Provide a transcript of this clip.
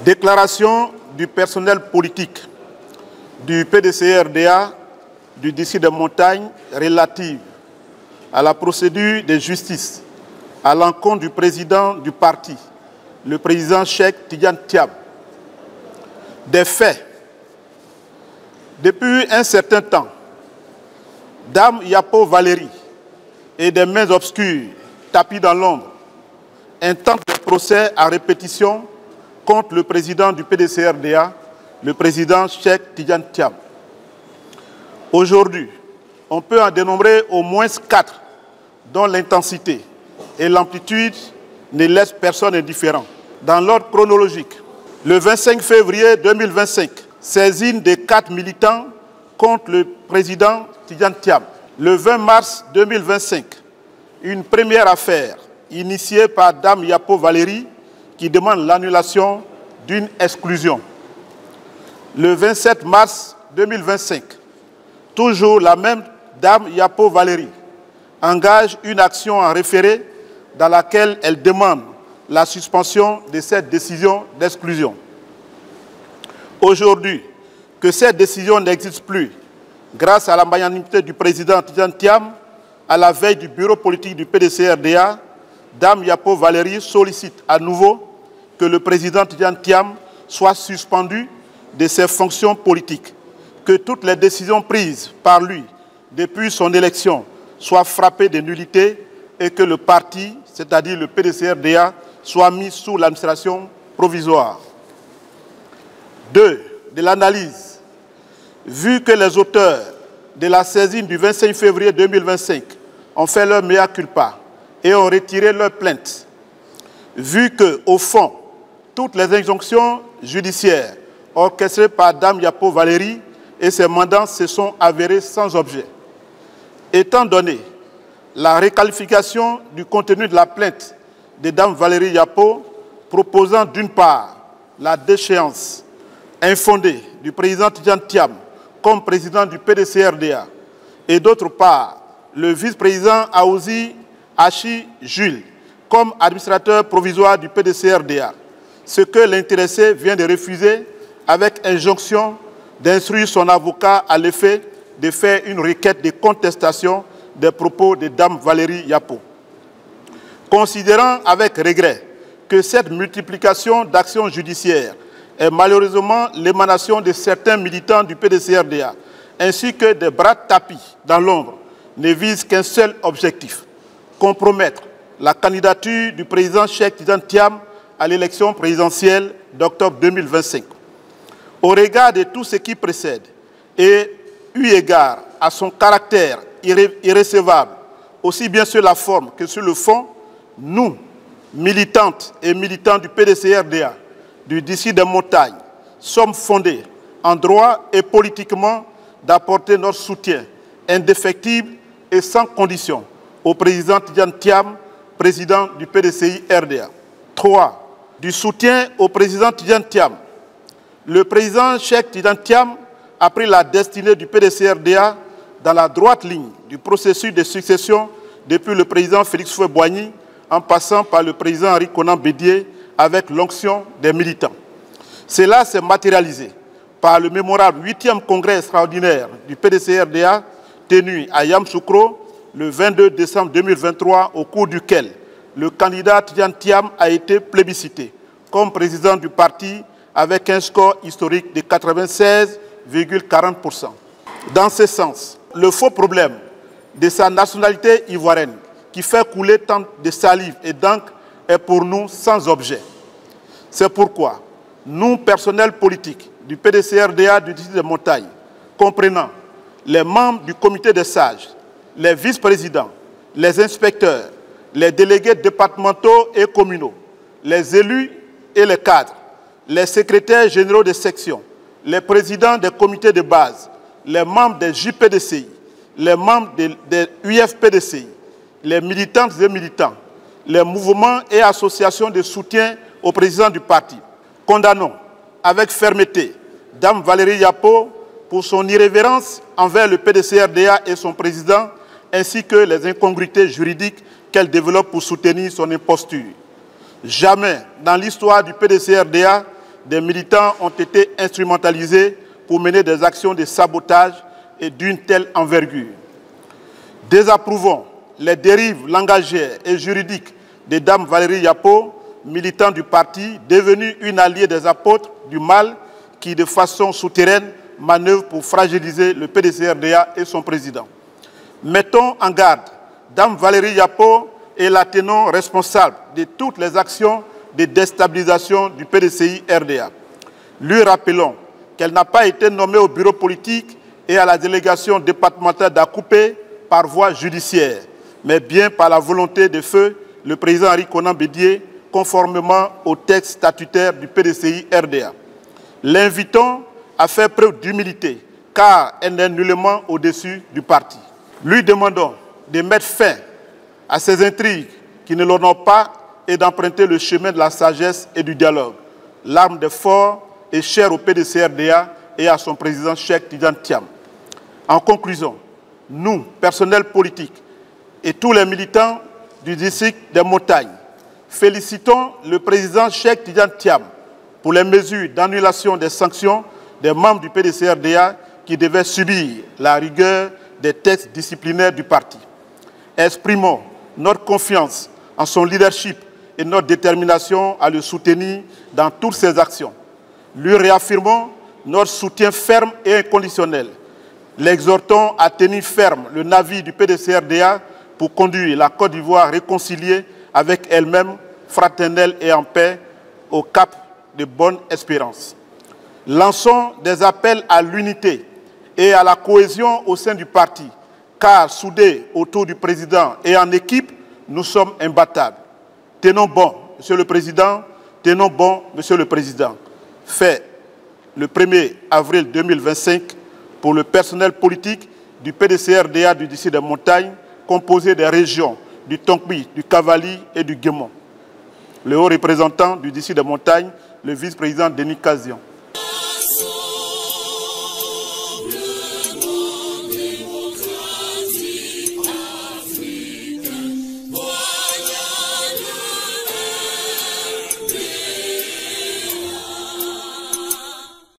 Déclaration du personnel politique du PDCRDA du district de Montagne relative à la procédure de justice à l'encontre du président du parti, le président Cheikh Tidiane Thiam. Des faits. Depuis un certain temps, Dame Yapo Valérie et des mains obscures tapis dans l'ombre intentent des procès à répétition contre le président du PDCRDA, le président Cheikh Tidiane Thiam. Aujourd'hui, on peut en dénombrer au moins 4 dont l'intensité et l'amplitude ne laissent personne indifférent. Dans l'ordre chronologique, le 25 février 2025, saisine des 4 militants contre le président Tidiane Thiam. Le 20 mars 2025, une première affaire initiée par Dame Yapo Valérie qui demande l'annulation d'une exclusion. Le 27 mars 2025, toujours la même Dame Yapo Valérie engage une action en référé dans laquelle elle demande la suspension de cette décision d'exclusion. Aujourd'hui, que cette décision n'existe plus, grâce à la magnanimité du président Tidiane Thiam, à la veille du bureau politique du PDCRDA, Dame Yapo Valérie sollicite à nouveau que le président Tidiane Thiam soit suspendu de ses fonctions politiques, que toutes les décisions prises par lui depuis son élection soient frappées de nullité et que le parti, c'est-à-dire le PDCRDA, soit mis sous l'administration provisoire. 2. De l'analyse. Vu que les auteurs de la saisine du 25 février 2025 ont fait leur mea culpa et ont retiré leur plainte, vu que, au fond, toutes les injonctions judiciaires orchestrées par Dame Yapo Valérie et ses mandants se sont avérées sans objet. Étant donné la réqualification du contenu de la plainte de Dame Valérie Yapo, proposant d'une part la déchéance infondée du président Tidiane Thiam comme président du PDCRDA et d'autre part le vice-président Aouzi Hachi Jules comme administrateur provisoire du PDCRDA, ce que l'intéressé vient de refuser avec injonction d'instruire son avocat à l'effet de faire une requête de contestation des propos de Dame Valérie Yapo. Considérant avec regret que cette multiplication d'actions judiciaires est malheureusement l'émanation de certains militants du PDCRDA, ainsi que des bras tapis dans l'ombre, ne vise qu'un seul objectif, compromettre la candidature du président Cheikh Tidiane Thiam à l'élection présidentielle d'octobre 2025. Au regard de tout ce qui précède et eu égard à son caractère irrécevable, aussi bien sur la forme que sur le fond, nous, militantes et militants du PDCRDA, du district de Montagne, sommes fondés en droit et politiquement d'apporter notre soutien indéfectible et sans condition au président Tidiane Thiam, président du PDCI-RDA. 3. Du soutien au président Tidiane Thiam. Le président Cheikh Tidiane Thiam a pris la destinée du PDCRDA dans la droite ligne du processus de succession depuis le président Félix Houphouët-Boigny en passant par le président Henri Konan Bédié avec l'onction des militants. Cela s'est matérialisé par le mémorable 8e congrès extraordinaire du PDCRDA tenu à Yamoussoukro le 22 décembre 2023 au cours duquel le candidat Tidiane Thiam a été plébiscité comme président du parti avec un score historique de 96,40%. Dans ce sens, le faux problème de sa nationalité ivoirienne qui fait couler tant de salive et d'encre est pour nous sans objet. C'est pourquoi nous, personnels politiques du PDCRDA du district de Montagne, comprenant les membres du comité des sages, les vice-présidents, les inspecteurs, les délégués départementaux et communaux, les élus et les cadres, les secrétaires généraux de section, les présidents des comités de base, les membres des JPDCI, les membres des UFPDCI, les militantes et militants, les mouvements et associations de soutien au président du parti. Condamnons avec fermeté Dame Valérie Yapo pour son irrévérence envers le PDCRDA et son président, ainsi que les incongruités juridiques qu'elle développe pour soutenir son imposture. Jamais dans l'histoire du PDCRDA, des militants ont été instrumentalisés pour mener des actions de sabotage et d'une telle envergure. Désapprouvons les dérives langagières et juridiques de Dame Valérie Yapo, militant du parti, devenue une alliée des apôtres du mal qui, de façon souterraine, manœuvre pour fragiliser le PDCRDA et son président. Mettons en garde, Dame Valérie Yapo est la ténon responsable de toutes les actions de déstabilisation du PDCI-RDA. Lui rappelons qu'elle n'a pas été nommée au bureau politique et à la délégation départementale d'Akoupé par voie judiciaire, mais bien par la volonté de feu le président Henri Konan Bédié, conformément au texte statutaire du PDCI-RDA. L'invitons à faire preuve d'humilité, car elle n'est nullement au-dessus du parti. Lui demandons de mettre fin à ces intrigues qui ne l'honorent pas et d'emprunter le chemin de la sagesse et du dialogue. L'arme de fort est chère au PDCRDA et à son président Cheikh Tidiane Thiam. En conclusion, nous, personnel politique et tous les militants du district des Montagnes, félicitons le président Cheikh Tidiane Thiam pour les mesures d'annulation des sanctions des membres du PDCRDA qui devaient subir la rigueur des textes disciplinaires du parti. Exprimons notre confiance en son leadership et notre détermination à le soutenir dans toutes ses actions. Lui réaffirmons notre soutien ferme et inconditionnel. L'exhortons à tenir ferme le navire du PDCRDA pour conduire la Côte d'Ivoire réconciliée avec elle-même, fraternelle et en paix, au cap de bonne espérance. Lançons des appels à l'unité et à la cohésion au sein du parti, car soudés autour du président et en équipe, nous sommes imbattables. Tenons bon, Monsieur le Président, tenons bon, Monsieur le Président. Fait le 1er avril 2025 pour le personnel politique du PDCRDA du district des Montagnes, composé des régions du Tonkbi, du Cavali et du Guémon. Le haut représentant du district des Montagnes, le vice-président Denis Kazian.